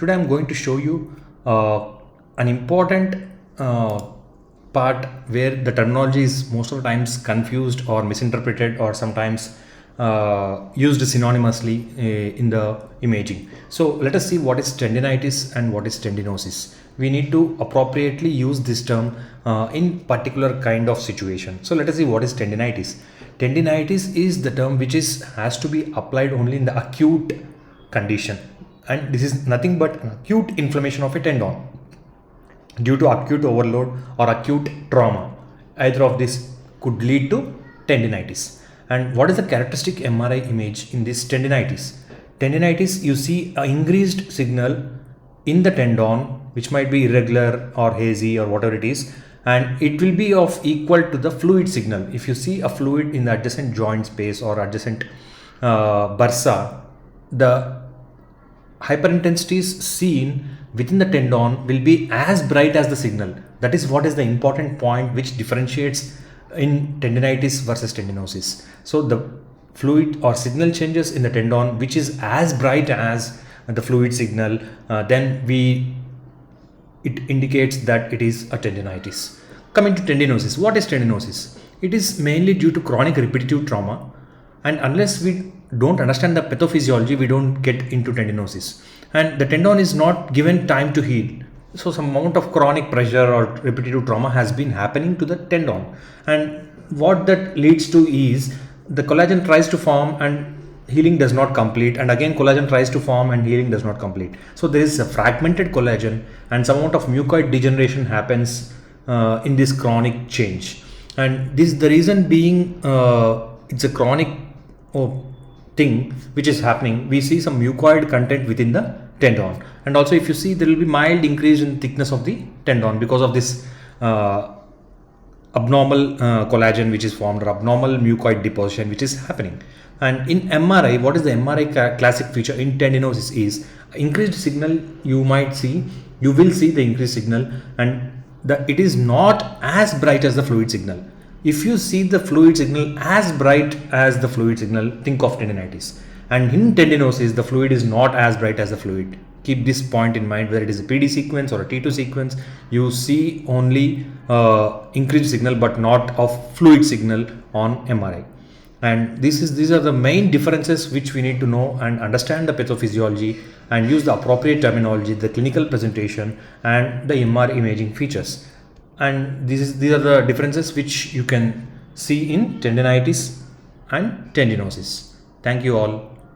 Today I'm going to show you an important part where the terminology is most of the times confused or misinterpreted or sometimes used synonymously in the imaging. So let us see what is tendinitis and what is tendinosis. We need to appropriately use this term in particular kind of situation. So let us see what is tendinitis. Tendinitis is the term which has to be applied only in the acute condition, and this is nothing but an acute inflammation of a tendon due to acute overload or acute trauma. Either of this could lead to tendinitis. And what is the characteristic MRI image in this tendinitis? Tendinitis, you see an increased signal in the tendon, which might be irregular or hazy or whatever it is, and it will be of equal to the fluid signal. If you see a fluid in the adjacent joint space or adjacent bursa, the hyperintensities seen within the tendon will be as bright as the signal. That is what is the important point which differentiates in tendinitis versus tendinosis. So the fluid or signal changes in the tendon which is as bright as the fluid signal, then it indicates that it is a tendinitis. Coming to tendinosis, what is tendinosis? It is mainly due to chronic repetitive trauma, and unless we don't understand the pathophysiology, we don't get into tendinosis. And the tendon is not given time to heal. So some amount of chronic pressure or repetitive trauma has been happening to the tendon. And what that leads to is the collagen tries to form and healing does not complete, and again collagen tries to form and healing does not complete. So there is a fragmented collagen and some amount of mucoid degeneration happens in this chronic change. And this the reason being it's a chronic thing which is happening. We see some mucoid content within the tendon, and also if you see, there will be mild increase in thickness of the tendon because of this abnormal collagen which is formed or abnormal mucoid deposition which is happening. And in MRI, what is the MRI classic feature in tendinosis is increased signal. You will see the increased signal, and it is not as bright as the fluid signal. If you see the fluid signal as bright as the fluid signal, think of tendinitis. And in tendinosis, the fluid is not as bright as the fluid. Keep this point in mind, whether it is a PD sequence or a T2 sequence, you see only increased signal but not of fluid signal on MRI. And these are the main differences which we need to know and understand the pathophysiology and use the appropriate terminology, the clinical presentation and the MR imaging features. And these are the differences which you can see in tendinitis and tendinosis. Thank you all.